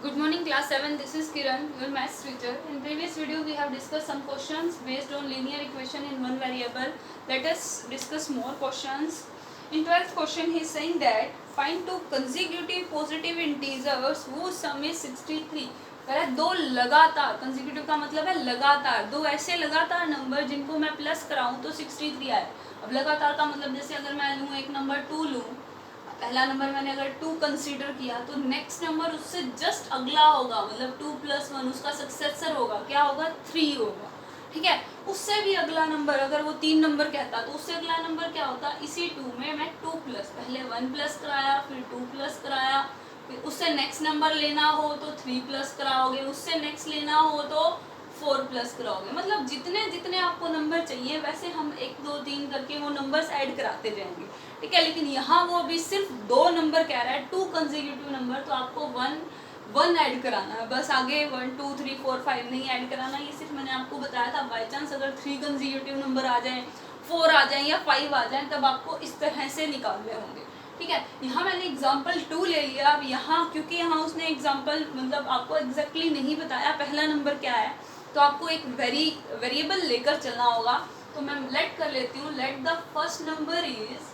Good morning class 7, this is Kiran, your maths teacher. In previous video we have discussed some questions based on linear equation in one variable. Let us discuss more questions. In 12th question he is saying that find two consecutive positive integers whose sum is 63. कह रहा है दो लगातार, consecutive का मतलब है लगातार, दो ऐसे लगातार नंबर जिनको मैं प्लस कराऊं तो 63 आए. अब लगातार का मतलब जैसे अगर मैं लूँ एक नंबर 2 लूँ, पहला नंबर मैंने अगर 2 कंसीडर किया तो नेक्स्ट नंबर उससे जस्ट अगला होगा, मतलब 2 + 1 उसका सक्सेसर होगा, क्या होगा 3 होगा. ठीक है, उससे भी अगला नंबर अगर वो 3 नंबर कहता तो उससे अगला नंबर क्या होता, इसी 2 में मैं 2 प्लस, पहले 1 प्लस कराया फिर 2 प्लस कराया, फिर उससे नेक्स्ट नंबर लेना हो तो 3 प्लस कराओगे, उससे नेक्स्ट लेना हो तो 4 प्लस कराओगे. मतलब जितने जितने आपको नंबर चाहिए वैसे हम 1 2 3 करके वो नंबर्स ऐड कराते जाएंगे. ठीक है, लेकिन यहाँ वो अभी सिर्फ 2 नंबर कह रहा है, 2 कंसेक्यूटिव नंबर, तो आपको 1 ऐड कराना है बस. आगे 1 2 3 4 5 नहीं ऐड कराना. ये सिर्फ मैंने आपको बताया था बाई चांस अगर 3 कंसेक्यूटिव नंबर आ जाएं, 4 आ जाएं या 5 आ जाएं तब आपको इस तरह से निकालने होंगे. ठीक है, यहाँ मैंने एग्जाम्पल 2 ले लिया. अब यहाँ क्योंकि यहाँ उसने एग्जाम्पल मतलब आपको एग्जैक्टली नहीं बताया पहला नंबर क्या है, तो आपको एक वेरिएबल लेकर चलना होगा. तो मैं लेट कर लेती हूँ, let the first number is,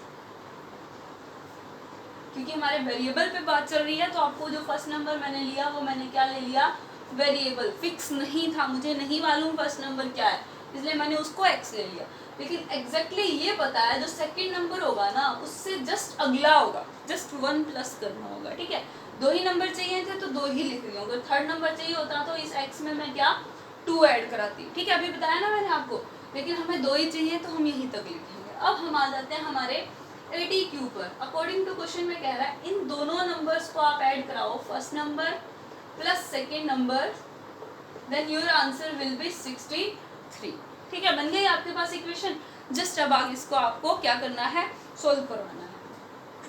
क्योंकि हमारे वेरिएबल पे बात चल रही है तो आपको जो फर्स्ट नंबर मैंने लिया वो मैंने क्या ले लिया, वेरिएबल. फिक्स नहीं था, मुझे नहीं मालूम फर्स्ट नंबर क्या है, इसलिए मैंने उसको x ले लिया. लेकिन एग्जैक्टली ये पता है जो सेकंड नंबर होगा ना उससे जस्ट अगला होगा, जस्ट 1 प्लस करना होगा. ठीक है, 2 ही नंबर चाहिए थे तो 2 ही लिख लिया. अगर थर्ड नंबर चाहिए होता तो इस x में मैं क्या 2 ऐड कराती. ठीक है, अभी बताया ना मैंने आपको, लेकिन हमें 2 ही चाहिए तो हम यहीं तक लिखेंगे. अब हम आ जाते हैं हमारे 80Q पर. अकॉर्डिंग टू क्वेश्चन में कह रहा है इन दोनों नंबर्स को आप ऐड कराओ, first number plus second number, then your answer will be 63. ठीक है, बन गई आपके पास इक्वेशन. जस्ट अब आगे इसको आपको क्या करना है, सोल्व करवाना है.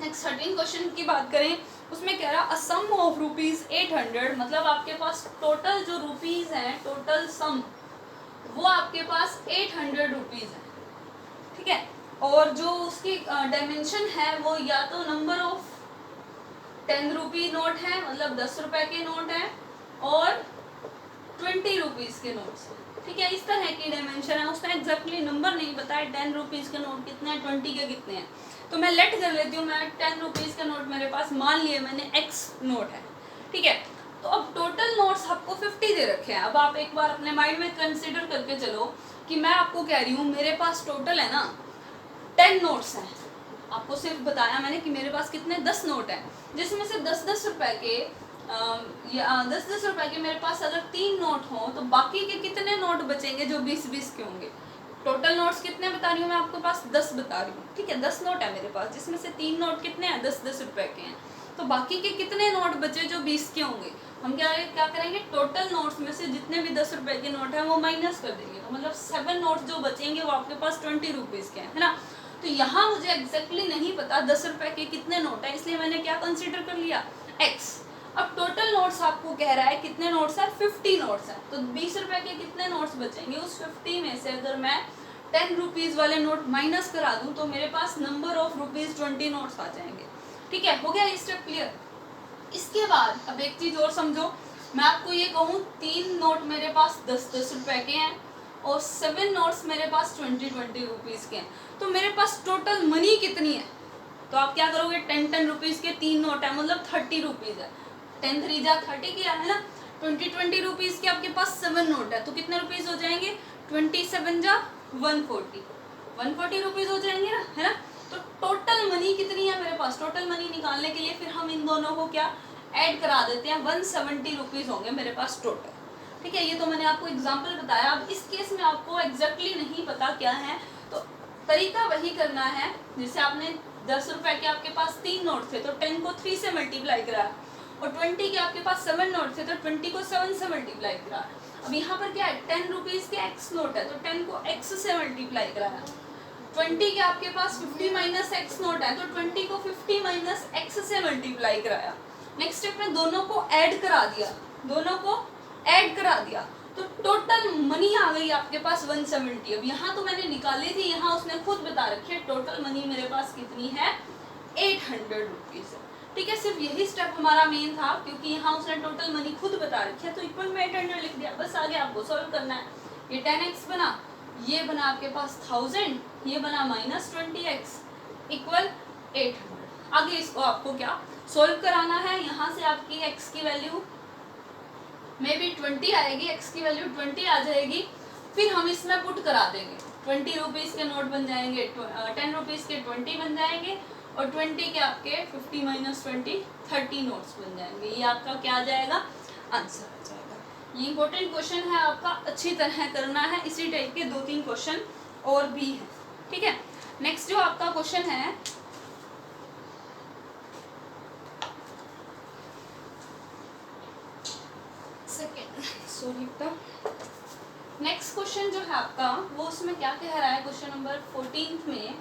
नेक्स्ट 13 क्वेश्चन की बात करें, उसमें कह रहा अ सम ऑफ ₹800, मतलब आपके पास टोटल जो रुपीज हैं, टोटल सम वो आपके पास 800 रुपीज है. ठीक है, और जो उसकी डायमेंशन है वो या तो नंबर ऑफ 10 रुपी नोट है, मतलब 10 रुपए के नोट है, और 20 रुपीज के नोट्स. ठीक है, इस तरह की डायमेंशन है. उसने एग्जैक्टली नंबर नहीं बताया 10 रुपीज के नोट कितने हैं, 20 के कितने हैं. तो मैं लेट कर लेती हूँ, मैं 10 रुपीज का नोट मेरे पास मान लिए मैंने x नोट है. ठीक है, तो अब टोटल नोट्स आपको 50 दे रखे हैं. अब आप एक बार अपने माइंड में कंसिडर करके चलो कि मैं आपको कह रही हूँ मेरे पास टोटल है ना 10 नोट्स हैं. आपको सिर्फ बताया मैंने कि मेरे पास कितने 10 नोट हैं, जिसमें से 10-10 रुपए के 10-10 रुपए के मेरे पास अगर 3 नोट हों तो बाकी के कितने नोट बचेंगे जो 20-20 के होंगे. टोटल नोट्स कितने बता रही हूँ मैं आपके पास, 10 बता रही हूँ. ठीक है, 10 नोट है मेरे पास, जिसमें से 3 नोट कितने हैं, 10-10 रुपए के हैं. तो बाकी के कितने नोट बचे जो 20 के होंगे. हम क्या करेंगे, टोटल नोट्स में से जितने भी 10 रुपए के नोट हैं वो माइनस कर देंगे. तो मतलब 7 नोट जो बचेंगे वो आपके पास 20 रुपीज के हैं, है ना. तो यहाँ मुझे एग्जैक्टली नहीं पता 10 रुपए के कितने नोट हैं, इसलिए मैंने क्या कंसीडर कर लिया, x. अब टोटल नोट्स आपको कह रहा है कितने नोट्स हैं, 50 नोट्स हैं. तो 20 रुपए के कितने नोट्स बचेंगे, उस 50 में से अगर मैं 10 रुपीज़ वाले नोट माइनस करा दूं तो मेरे पास नंबर ऑफ ₹20 नोट्स आ जाएंगे. ठीक है, हो गया ये स्टेप क्लियर. इसके बाद अब एक चीज़ और समझो, मैं आपको ये कहूँ 3 नोट मेरे पास 10-10 रुपए के हैं और 7 नोट्स मेरे पास 20-20 रुपीज़ के हैं. तो मेरे पास टोटल मनी कितनी है, तो आप क्या करोगे, 10-10 रुपीज़ के 3 नोट है, मतलब 30 रुपीज़ है. 10 3 जा 30 किया है ना. 20-20 रुपीज़ के आपके पास 7 नोट है, तो कितने रुपीज़ हो जाएंगे, 27 जा 140 रुपीज़ हो जाएंगे ना, है ना. तो टोटल मनी कितनी है मेरे पास, टोटल मनी निकालने के लिए फिर हम इन दोनों को क्या ऐड करा देते हैं, 170 रुपीज़ होंगे मेरे पास टोटल. ठीक है, ये तो मैंने आपको एग्जांपल बताया. अब इस केस में आपको एग्जैक्टली नहीं पता क्या है, तो तरीका वही करना है जैसे आपने 10 रुपए के आपके पास 3 नोट थे तो 10 को 3 से मल्टीप्लाई कराया, और 20 के आपके पास 7 नोट थे तो 20 को 7 से मल्टीप्लाई कराया. अब यहाँ पर क्या है, 10 रुपीज़ के x नोट है तो 10 को x से मल्टीप्लाई कराया. 20 के आपके पास 50 माइनस एक्स नोट है तो 20 को 50 माइनस एक्स से मल्टीप्लाई कराया. नेक्स्ट स्टेप में दोनों को ऐड करा दिया, दोनों को ऐड करा दिया, तो टोटल मनी आ गई आपके पास 170. अब यहाँ तो मैंने निकाली थी, यहाँ उसने खुद बता रखी है टोटल मनी मेरे पास कितनी है, 800 रुपीज़ है. ठीक है, सिर्फ यही स्टेप हमारा मेन था, क्योंकि यहाँ उसने टोटल मनी खुद बता रखी है, तो इक्वल में 800 लिख दिया, बस आगे आपको सॉल्व करना है। ये 10x बना, ये बना आपके पास 1000, ये बना -20x इक्वल 800। आगे इसको आपको क्या सॉल्व कराना है, यहाँ से आपकी x की वैल्यू मे बी 20 आएगी, x की वैल्यू 20 आ जाएगी, फिर हम इसमें पुट करा देंगे। 20 रुपीज़ के नोट बन जाएंगे, 10 रुपीज़ के 20 बन जाएंगे, और 20 के आपके 50 - 20 30 नोट्स बन जाएंगे। ये आपका क्या आ जाएगा, आंसर आ जाएगा। ये इंपॉर्टेंट क्वेश्चन है आपका, अच्छी तरह करना है। इसी टाइप के 2-3 क्वेश्चन और भी हैं, ठीक है। नेक्स्ट जो आपका क्वेश्चन है, नेक्स्ट क्वेश्चन जो है आपका, वो उसमें क्या कह रहा है, क्वेश्चन नंबर 14 में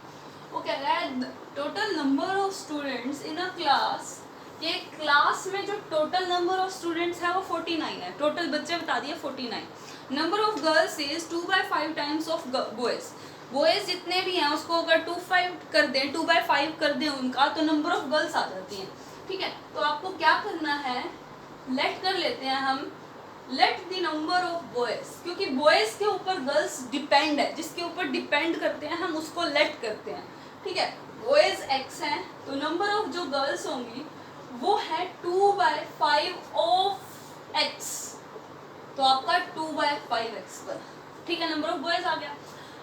वो कह रहा है total number of students in a class. ये क्लास में जो टोटल नंबर ऑफ स्टूडेंट्स है वो 49 है, टोटल बच्चे बता दिए 49। Number of girls is 2/5 times of boys. Boys जितने भी हैं उसको अगर 2/5 कर दें, 2/5 कर दें उनका, तो नंबर ऑफ गर्ल्स आ जाती हैं, ठीक है। तो आपको क्या करना है, लेट कर लेते हैं हम, let the number of boys, क्योंकि बॉयज के ऊपर गर्ल्स डिपेंड है, जिसके ऊपर डिपेंड करते हैं हम उसको लेट करते हैं, ठीक है। बॉयज x हैं, तो नंबर ऑफ जो गर्ल्स होंगी वो है 2/5 ऑफ x, तो आपका 2/5x बना, ठीक है। नंबर ऑफ बॉयज आ गया।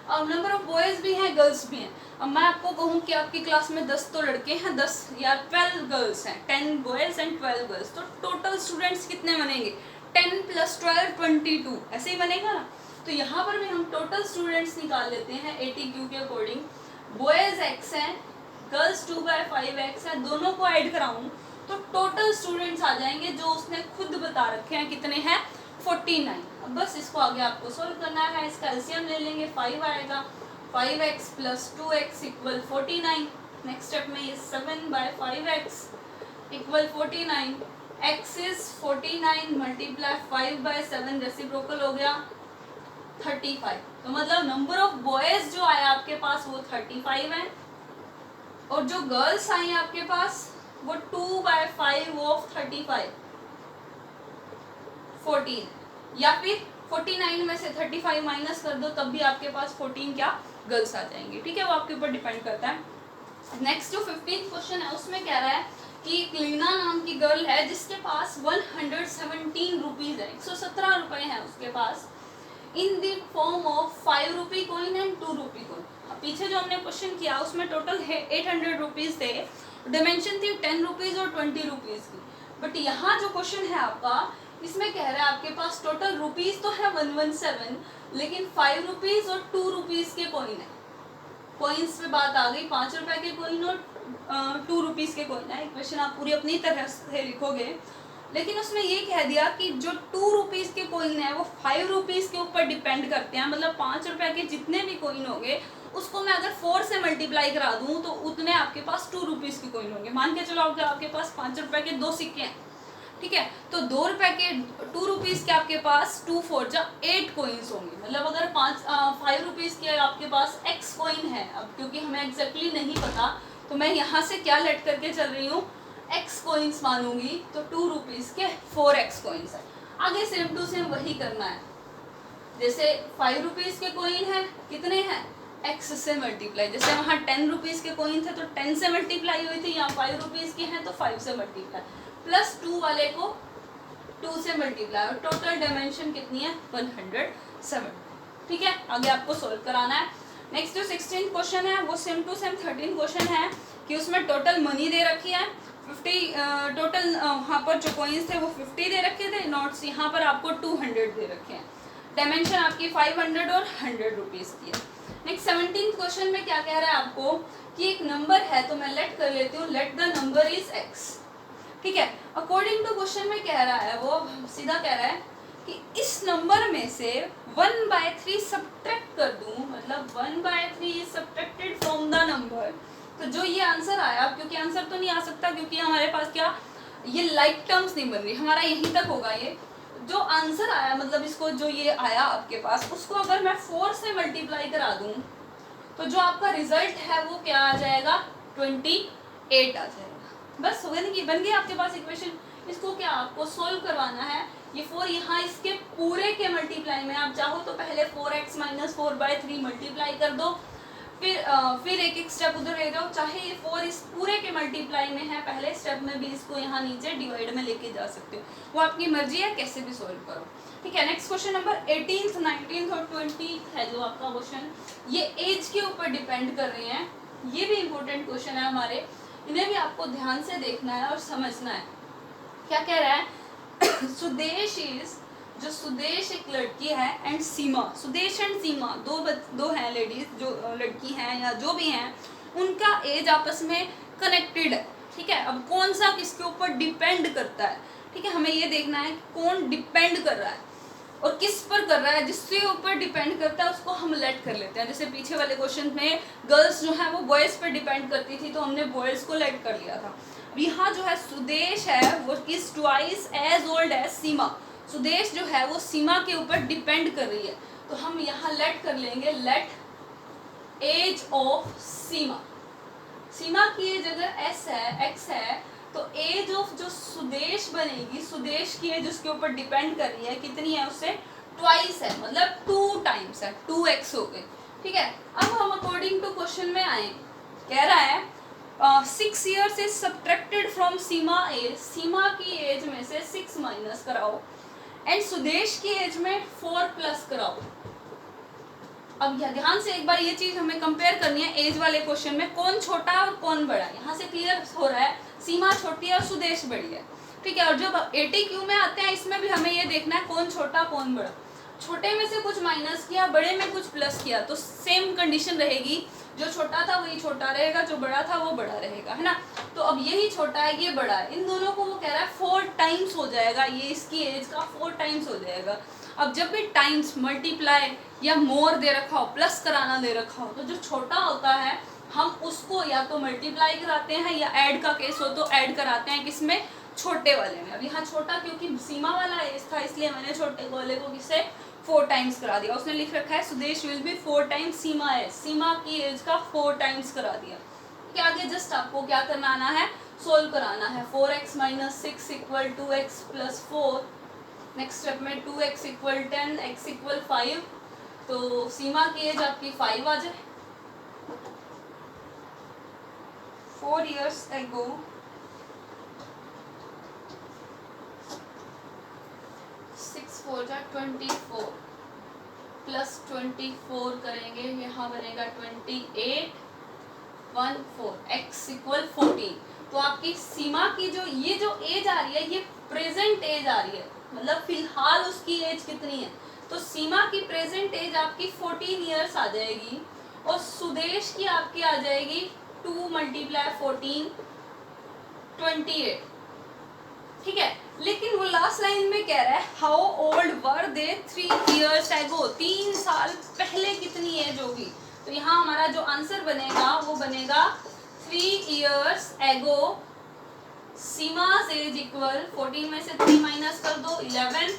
अब नंबर ऑफ बॉयज भी हैं, गर्ल्स भी हैं। अब मैं आपको कहूँ कि आपकी क्लास में 10 तो लड़के हैं, 10 या 12 गर्ल्स हैं, 10 बॉयज एंड 12 गर्ल्स, तो टोटल स्टूडेंट्स कितने बनेंगे, 10 + 12 22, ऐसे ही बनेगा ना। तो यहाँ पर भी हम टोटल स्टूडेंट्स निकाल लेते हैं ATQ के अकॉर्डिंग। बॉयज x हैं, गर्ल्स 2/5x है, दोनों को ऐड कराऊँ तो टोटल स्टूडेंट्स आ जाएंगे जो उसने खुद बता रखे हैं, कितने हैं, 49। अब बस इसको आगे आपको सोल्व करना है। इसका एलसीएम ले लेंगे, 5 आएगा, 5x + 2x = 49। नेक्स्ट स्टेप में ये 7/5x = 49। x is 49 × 5/7 रेसिप्रोकल हो गया 35। तो मतलब नंबर ऑफ बॉयज जो आया आपके पास वो 35 है, और जो गर्ल्स आई आपके पास वो 2/5 ऑफ 35 14, या फिर 49 में से 35 माइनस कर दो, तब भी आपके पास 14 क्या गर्ल्स आ जाएंगे, ठीक है। वो आपके ऊपर डिपेंड करता है। नेक्स्ट जो 15th क्वेश्चन है उसमें कह रहा है कि लीना नाम की गर्ल है जिसके पास 117 रुपीज़ है, 117 रुपये हैं उसके पास, in the form of 5 rupee coin and 2 rupee coin. पीछे जो हमने क्वेश्चन किया उसमें टोटल 800 रुपीज़ थे, डिमेंशन थी 10 रुपीज़ और 20 रुपीज़ की। बट यहाँ जो क्वेश्चन है आपका, इसमें कह रहा है आपके पास टोटल रुपीज़ तो है 117, लेकिन 5 रुपीज़ और 2 रुपीज़ के कॉइन है। कॉइन्स पे बात आ गई, 5 रुपए के कॉइन और 2 रुपीज़ के कॉइन है। क्वेश्चन आप पूरी अपनी तरह से लिखोगे, लेकिन उसमें ये कह दिया कि जो 2 रुपीज़ के कॉइन है वो 5 रुपीज़ के ऊपर डिपेंड करते हैं, मतलब 5 रुपए के जितने भी कॉइन होंगे उसको मैं अगर 4 से मल्टीप्लाई करा दूँ तो उतने आपके पास 2 रुपीज़ के कॉइन होंगे। मान के चलो आपके पास 5 रुपए के 2 सिक्के हैं, ठीक है, तो 2 रुपए के 2 रुपीज़ के आपके पास 2 4 जा 8 कॉइन्स होंगे। मतलब अगर 5 रुपीज़ के आपके पास x कॉइन है, अब क्योंकि हमें एग्जैक्टली नहीं पता तो मैं यहाँ से क्या लेट करके चल रही हूँ, x कॉइन्स मानूंगी, तो 2 रुपीज़ के 4x कॉइन्स है। आगे सेम टू सेम वही करना है, जैसे 5 रुपीज़ के कॉइन है, कितने हैं, x से मल्टीप्लाई, जैसे वहाँ 10 रुपीज़ के कॉइन थे तो 10 से मल्टीप्लाई हुई थी, यहाँ 5 रुपीज़ के हैं तो 5 से मल्टीप्लाई, प्लस 2 वाले को 2 से मल्टीप्लाई, और टोटल डायमेंशन कितनी है 107, ठीक है। आगे आपको सोल्व कराना है। नेक्स्ट जो 16th क्वेश्चन है वो same to same 13th question है कि उसमें टोटल मनी दे रखी है 50, टोटल वहाँ पर जो कॉइन्स थे वो 50 दे रखे थे, नोट्स यहाँ पर आपको 200 दे रखे हैं, डायमेंशन आपकी 500 और 100 रुपीज़ की है। नेक्स्ट 17th क्वेश्चन में क्या कह रहा है आपको कि एक नंबर है, तो मैं लेट कर लेती हूँ, let the number is x, ठीक है। अकॉर्डिंग टू क्वेश्चन में कह रहा है, वो सीधा कह रहा है कि इस नंबर में से 1/3 सब्ट्रैक्ट कर दूं, मतलब 1/3 is subtracted from the number, तो जो ये आंसर आया, क्योंकि आंसर तो नहीं आ सकता क्योंकि हमारे पास क्या, ये लाइक टर्म्स नहीं बन रही, हमारा यहीं तक होगा। ये जो आंसर आया, मतलब इसको जो ये आया आपके पास, उसको अगर मैं 4 से मल्टीप्लाई करा दूं तो जो आपका रिजल्ट है वो क्या आ जाएगा, 28 आ जाएगा, बस हो गया, बन गई आपके पास इक्वेशन। इसको क्या आपको सोल्व करवाना है, ये 4 यहाँ इसके पूरे के मल्टीप्लाई में, आप चाहो तो पहले 4x माइनस 4/3 मल्टीप्लाई कर दो, फिर एक एक स्टेप उधर ले जाओ, चाहे ये 4 इस पूरे के मल्टीप्लाई में है पहले स्टेप में भी इसको यहाँ नीचे डिवाइड में लेके जा सकते हो, वो आपकी मर्जी है, कैसे भी सोल्व करो। ठीक है, next question number 18th, 19th और 20th है जो आपका क्वेश्चन, ये एज के ऊपर डिपेंड कर रहे हैं। ये भी इम्पोर्टेंट क्वेश्चन है हमारे, इन्हें भी आपको ध्यान से देखना है और समझना है। क्या कह रहा है सुदेश इज, जो सुदेश एक लड़की है, एंड सीमा, सुदेश एंड सीमा दो हैं लेडीज, जो लड़की हैं या जो भी हैं, उनका एज आपस में कनेक्टेड है। ठीक है, अब कौन सा किसके ऊपर डिपेंड करता है, ठीक है, हमें ये देखना है कौन डिपेंड कर रहा है और किस पर कर रहा है। जिसके ऊपर डिपेंड करता है उसको हम लेट कर लेते हैं। जैसे पीछे वाले क्वेश्चन में गर्ल्स जो है वो बॉयज़ पर डिपेंड करती थी तो हमने बॉयज़ को लेट कर लिया था। यहाँ जो है सुदेश है वो is twice as old as Seema, Sudesh जो है वो सीमा के ऊपर डिपेंड कर रही है, तो हम यहाँ लेट कर लेंगे, लेट एज ऑफ सीमा। सीमा की एज अगर एस है, एक्स है, तो एज ऑफ जो सुदेश बनेगी, सुदेश की एज उसके ऊपर डिपेंड कर रही है, कितनी है, उससे ट्वाइस है, मतलब 2 टाइम्स है, 2x हो गए। ठीक है, अब हम अकॉर्डिंग टू क्वेश्चन में आए, कह रहा है 6 years is subtracted from Seema age, Seema की एज में से 6 माइनस कराओ, एंड सुदेश की एज में 4 प्लस कराओ। अब ध्यान से एक बार ये चीज हमें कंपेयर करनी है, एज वाले क्वेश्चन में कौन छोटा और कौन बड़ा, यहाँ से क्लियर हो रहा है सीमा छोटी है और सुदेश बड़ी है। ठीक है, और जब ATQ में आते हैं इसमें भी हमें ये देखना है कौन छोटा कौन बड़ा, छोटे में से कुछ माइनस किया, बड़े में कुछ प्लस किया, तो सेम कंडीशन रहेगी, जो छोटा था वही छोटा रहेगा, जो बड़ा था वो बड़ा रहेगा, है ना। तो अब यही छोटा है, ये बड़ा है, इन दोनों को वो कह रहा है 4 टाइम्स हो जाएगा, ये इसकी एज का 4 टाइम्स हो जाएगा। अब जब भी टाइम्स, मल्टीप्लाई या मोर दे रखा हो, प्लस कराना दे रखा हो, तो जो छोटा होता है हम उसको या तो मल्टीप्लाई कराते हैं या ऐड का केस हो तो ऐड कराते हैं, किसमें, छोटे वाले में। अब यहाँ छोटा क्योंकि सीमा वाला एज था इसलिए मैंने छोटे वाले को किससे 4 टाइम्स करा दिया। उसने लिख रखा है Sudesh will be 4 times Seema age, Seema की एज का 4 टाइम्स करा दिया। क्या आगे जस्ट आपको क्या करना आना है, सोल्व कराना है। 4x minus 6 equal 2x plus 4, next step में 2x इक्वल 10, x इक्वल 5, तो सीमा की एज आपकी 5 आ जाए। 4 years ago सिक्स 4 जा 24 प्लस 24 करेंगे, यहाँ बनेगा 28 1 4, x इक्वल 14। तो आपकी सीमा की जो ये जो एज आ रही है ये प्रेजेंट एज आ रही है, मतलब फिलहाल उसकी एज कितनी है, तो सीमा की प्रेजेंट एज आपकी 14 ईयर्स आ जाएगी और सुदेश की आपकी आ जाएगी 2 × 14 28। ठीक है, लेकिन वो लास्ट लाइन में कह रहा है how old were they 3 years ago, 3 साल पहले कितनी एज होगी। तो यहाँ हमारा जो आंसर बनेगा वो बनेगा 3 years ago Sima's as equal 14 में से 3 माइनस कर दो 11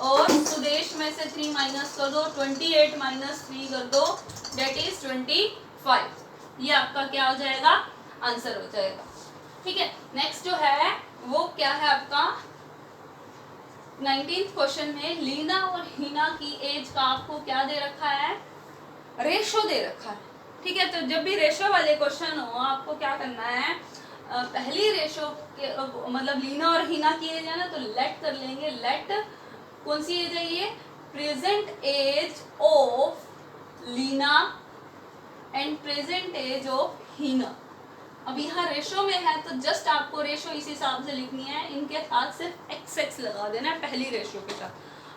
और सुदेश में से 3 माइनस कर दो 28 माइनस 3 कर दो दैट इज 25। ये आपका क्या हो जाएगा, आंसर हो जाएगा। ठीक है, नेक्स्ट जो है वो क्या है आपका 19th क्वेश्चन में लीना और हीना की एज का आपको क्या दे रखा है, रेशो दे रखा है। ठीक है, तो जब भी रेशो वाले क्वेश्चन हो आपको क्या करना है, पहली रेशो के मतलब लीना और हीना की एज है ना, तो लेट कर लेंगे, लेट कौन सी एज है ये, present age of Leena and present age of Heena. अब यहाँ रेशो में है तो जस्ट आपको रेशो इस हिसाब से लिखनी है, इनके साथ सिर्फ x लगा देना है पहली रेशो के साथ।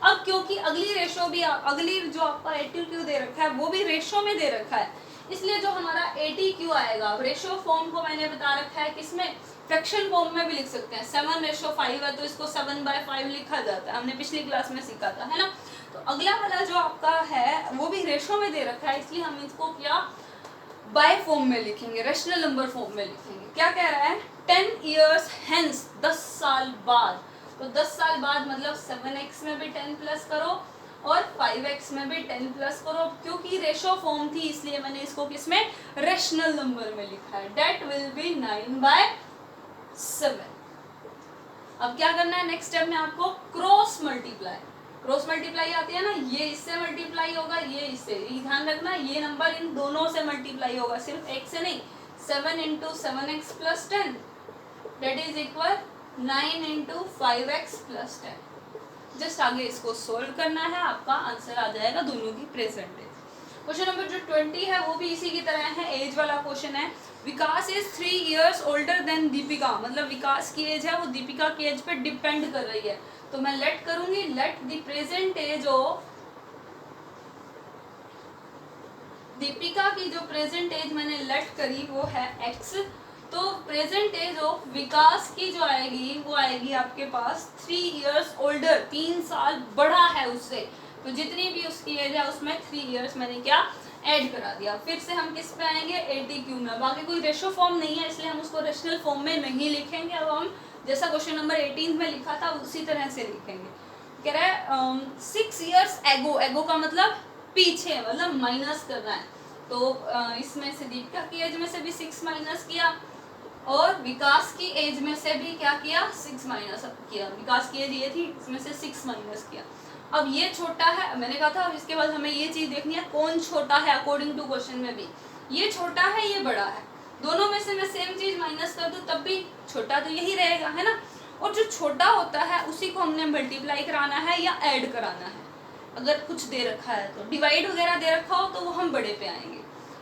अब क्योंकि अगली रेशो भी अगली जो आपका ATQ दे रखा है वो भी रेशो में दे रखा है, इसलिए जो हमारा ATQ आएगा रेशो फॉर्म को मैंने बता रखा है किसमें, फ्रैक्शन फॉर्म में भी लिख सकते हैं। 7:5 है तो इसको 7/5 लिखा जाता है, हमने पिछली क्लास में सीखा था, है ना। तो अगला वाला जो आपका है वो भी रेशो में दे रखा है, इसलिए हम इसको क्या बाय फॉर्म में लिखेंगे, रेशनल नंबर फॉर्म में लिखेंगे। क्या कह रहा है 10 years hence 10 साल बाद, तो 10 साल बाद मतलब 7x में भी 10 प्लस करो और 5x में भी 10 प्लस करो। क्योंकि रेशो फॉर्म थी इसलिए मैंने इसको किसमें, रेशनल नंबर में लिखा है। Date will be 9/7। 7। अब क्या करना है नेक्स्ट स्टेप में आपको क्रॉस मल्टीप्लाई आती है ना, ये इससे मल्टीप्लाई होगा, ये इससे, ये ध्यान रखना ये नंबर इन दोनों से मल्टीप्लाई होगा, सिर्फ एक से नहीं। 7 × 7x + 10 that is equal 9 × 5x + 10। Just आगे इसको सोल्व करना है, आपका आंसर आ जाएगा दोनों की प्रेजेंट एज। क्वेश्चन नंबर जो 20 है वो भी इसी की तरह है, एज वाला क्वेश्चन है। Vikas is 3 years older than Deepika, मतलब विकास की एज है वो दीपिका की एज पे डिपेंड कर रही है। तो मैं लेट करूंगी, let the present age of Deepika की जो प्रेजेंट एज मैंने लेट करी वो है x। तो प्रेजेंट एज ऑफ विकास की जो आएगी वो आएगी आपके पास 3 years ओल्डर, 3 साल बड़ा है उससे। तो जितनी भी उसकी एज है उसमें 3 years मैंने क्या ऐड करा दिया। फिर से हम किस पे आएंगे, ATQ में। बाकी कोई रेशो फॉर्म नहीं है इसलिए हम उसको रेशनल फॉर्म में नहीं लिखेंगे। अब हम जैसा क्वेश्चन नंबर 18 में लिखा था उसी तरह से लिखेंगे। कह रहा है 6 years एगो, एगो का मतलब पीछे, मतलब माइनस करना है। तो इसमें से दीपिका की एज में से भी 6 माइनस किया और विकास की एज में से भी क्या किया, 6 माइनस किया। विकास की एज ये थी, इसमें से 6 माइनस किया। अब ये छोटा है, मैंने कहा था इसके बाद हमें ये चीज़ देखनी है कौन छोटा है अकॉर्डिंग टू क्वेश्चन में भी। ये छोटा है, ये बड़ा है, दोनों में से मैं सेम चीज़ माइनस कर दूँ तब भी छोटा तो यही रहेगा, है ना। और जो छोटा होता है उसी को हमने मल्टीप्लाई कराना है या ऐड कराना है। अगर कुछ दे रखा है तो डिवाइड वगैरह दे रखा हो तो वो हम बड़े पे आएंगे,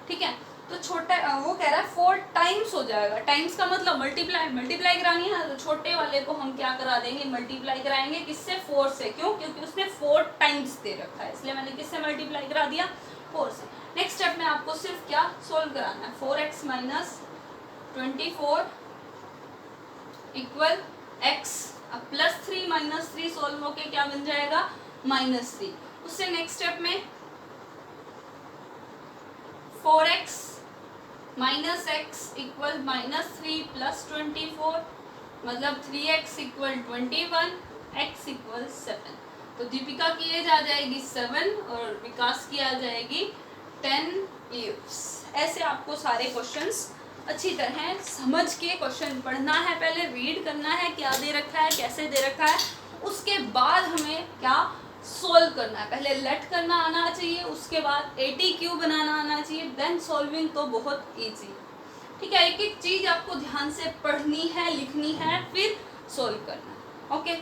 ठीक है। तो छोटा वो कह रहा है 4 टाइम्स हो जाएगा। टाइम्स का मतलब मल्टीप्लाई करानी है, तो छोटे वाले को हम क्या करा देंगे, मल्टीप्लाई कराएंगे किससे, 4 से। क्यों, क्योंकि उसने 4 टाइम्स दे रखा है, इसलिए मैंने किससे मल्टीप्लाई करा दिया, 4 से। नेक्स्ट स्टेप में आपको सिर्फ क्या सोल्व कराना है, 4x - 24 इक्वल x। अब +3 - 3 सोल्व होके क्या बन जाएगा, -3। उससे नेक्स्ट स्टेप में 4x - x इक्वल -3 + 24 मतलब 3x = 21, x = 7। तो दीपिका की एज आ जाएगी 7 और विकास की आ जाएगी 10 years। ऐसे आपको सारे क्वेश्चंस अच्छी तरह समझ के क्वेश्चन पढ़ना है, पहले रीड करना है क्या दे रखा है, कैसे दे रखा है, उसके बाद हमें क्या सोल्व करना है। पहले लेट करना आना चाहिए, उसके बाद ATQ बनाना आना चाहिए, देन सॉल्विंग तो बहुत इजी, ठीक है। एक एक चीज़ आपको ध्यान से पढ़नी है, लिखनी है, फिर सोल्व करना है, ओके।